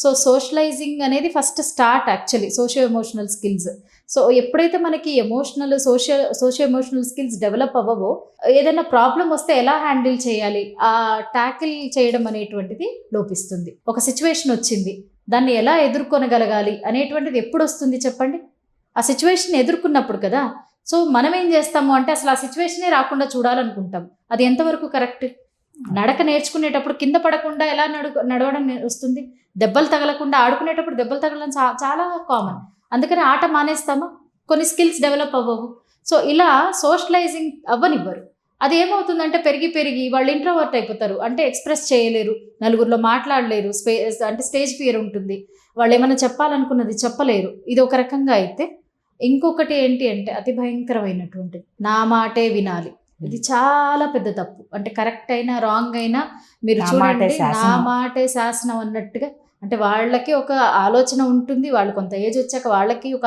So socialising అనేది first start actually socio emotional skills. So ఎప్పుడైతే మనకి సోషియో ఎమోషనల్ స్కిల్స్ డెవలప్ అవ్వవో, ఏదైనా problem వస్తే ఎలా హ్యాండిల్ చేయాలి, ఆ ట్యాకిల్ చేయడం అనేటువంటిది లోపిస్తుంది. ఒక సిచ్యువేషన్ వచ్చింది, దాన్ని ఎలా ఎదుర్కొనగలగాలి అనేటువంటిది ఎప్పుడు వస్తుంది చెప్పండి? ఆ సిచ్యువేషన్ ఎదుర్కొన్నప్పుడు కదా. సో మనం ఏం చేస్తాము అంటే అసలు ఆ సిచ్యువేషనే రాకుండా చూడాలనుకుంటాం. అది ఎంతవరకు కరెక్ట్? నడక నేర్చుకునేటప్పుడు కింద పడకుండా ఎలా నడవడం వస్తుంది? దెబ్బలు తగలకుండా, ఆడుకునేటప్పుడు దెబ్బలు తగలడం చాలా కామన్. అందుకని ఆట మానేస్తామా? కొన్ని స్కిల్స్ డెవలప్ అవ్వవు. సో ఇలా సోషలైజింగ్ అవ్వనివ్వరు. అది ఏమవుతుందంటే పెరిగి పెరిగి వాళ్ళు ఇంట్రోవర్ట్ అయిపోతారు. అంటే ఎక్స్ప్రెస్ చేయలేరు, నలుగురిలో మాట్లాడలేరు, అంటే స్టేజ్ ఫియర్ ఉంటుంది, వాళ్ళు ఏమైనా చెప్పాలనుకున్నది చెప్పలేరు. ఇది ఒక రకంగా అయితే, ఇంకొకటి ఏంటి అంటే అతి భయంకరమైనటువంటి నా మాటే వినాలి. ఇది చాలా పెద్ద తప్పు. అంటే కరెక్ట్ అయినా రాంగ్ అయినా మీరు చూడండి, నా మాటే శాసనం అన్నట్టుగా. అంటే వాళ్ళకి ఒక ఆలోచన ఉంటుంది, వాళ్ళు కొంత ఏజ్ వచ్చాక వాళ్ళకి ఒక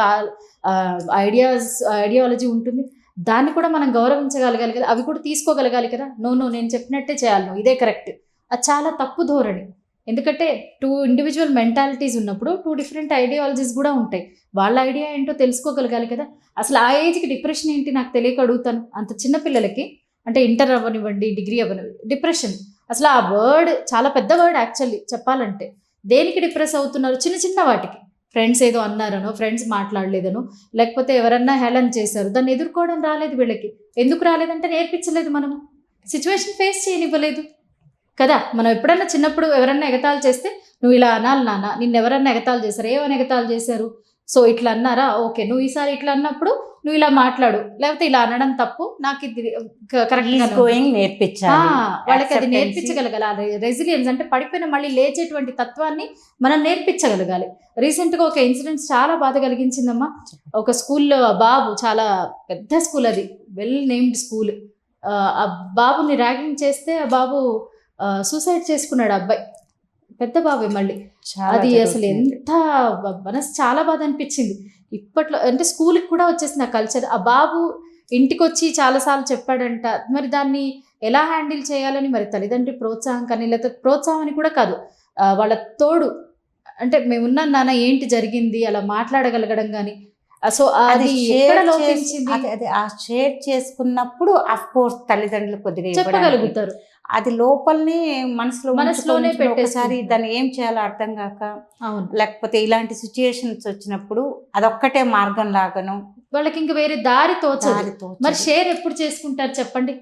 ఐడియాలజీ ఉంటుంది. దాన్ని కూడా మనం గౌరవించగలగాలి కదా, అవి కూడా తీసుకోగలగాలి కదా. నో నేను చెప్పినట్టే చేయాలి, నువ్వు ఇదే కరెక్ట్. అది చాలా తప్పు ధోరణి. ఎందుకంటే 2 ఇండివిజువల్ మెంటాలిటీస్ ఉన్నప్పుడు 2 డిఫరెంట్ ఐడియాలజీస్ కూడా ఉంటాయి. వాళ్ళ ఐడియా ఏంటో తెలుసుకోగలగాలి కదా. అసలు ఆ ఏజ్కి డిప్రెషన్ ఏంటి నాకు తెలియక అడుగుతాను. అంత చిన్న పిల్లలకి, అంటే ఇంటర్ అవ్వనివ్వండి, డిగ్రీ అవ్వనివ్వండి, డిప్రెషన్ అసలు ఆ వర్డ్ చాలా పెద్ద వర్డ్ యాక్చువల్లీ చెప్పాలంటే. దేనికి డిప్రెస్ అవుతున్నారు? చిన్న చిన్న వాటికి. ఫ్రెండ్స్ ఏదో అన్నారనో, ఫ్రెండ్స్ మాట్లాడలేదనో, లేకపోతే ఎవరన్నా హేళన చేశారు, దాన్ని ఎదుర్కోవడం రాలేదు వీళ్ళకి. ఎందుకు రాలేదంటే నేర్పించలేదు మనము, సిచ్యువేషన్ ఫేస్ చేయనివ్వలేదు కదా. మనం ఎప్పుడన్నా చిన్నప్పుడు ఎవరన్నా ఎగతాళి చేస్తే నువ్వు ఇలా అనాలి నాన్న, నిన్ను ఎవరన్నా ఎగతాళి చేశారు, ఏమని ఎగతాళి చేశారు? సో ఇట్లా అన్నారా, ఓకే నువ్వు ఈసారి ఇట్లా అన్నప్పుడు నువ్వు ఇలా మాట్లాడు, లేకపోతే ఇలా అనడం తప్పు, నాకు ఇది కరెక్ట్ నేర్పించాలి. వాళ్ళకి అది నేర్పించగలగాలి. రెసిలియన్స్ అంటే పడిపోయిన మళ్ళీ లేచేటువంటి తత్వాన్ని మనం నేర్పించగలగాలి. రీసెంట్గా ఒక ఇన్సిడెంట్ చాలా బాధ కలిగించిందమ్మా. ఒక స్కూల్లో బాబు, చాలా పెద్ద స్కూల్, అది వెల్ నేమ్డ్ స్కూల్, ఆ బాబుని ర్యాగింగ్ చేస్తే ఆ బాబు సూసైడ్ చేసుకున్నాడు. అబ్బాయి పెద్ద బాబే మళ్ళీ. అది అసలు ఎంత మనసు చాలా బాధ అనిపించింది. ఇప్పట్లో అంటే స్కూల్కి కూడా వచ్చేసింది ఆ కల్చర్. ఆ బాబు ఇంటికి వచ్చి చాలాసార్లు చెప్పాడంట. మరి దాన్ని ఎలా హ్యాండిల్ చేయాలని, మరి తల్లిదండ్రి ప్రోత్సాహం కానీ, లేకపోతే ప్రోత్సాహం అని కూడా కాదు, వాళ్ళ తోడు, అంటే మేమున్నాం నాన్న, ఏంటి జరిగింది, అలా మాట్లాడగలగడం కానీ. సో అది ఎక్కడ లోపించింది? అది ఆ షేర్ చేసుకున్నప్పుడు ఆఫ్ కోర్స్ తల్లిదండ్రులు కొద్దిగా చెప్పగలుగుతారు. అది లోపలనే మనసులోనే పెట్టేసారి దాన్ని ఏం చేయాలో అర్థం కాక, లేకపోతే ఇలాంటి సిచ్యుయేషన్స్ వచ్చినప్పుడు అదొక్కటే మార్గం లాగాను వాళ్ళకి ఇంకా వేరే దారి తోచదు. మరి షేర్ ఎప్పుడు చేసుకుంటారు చెప్పండి?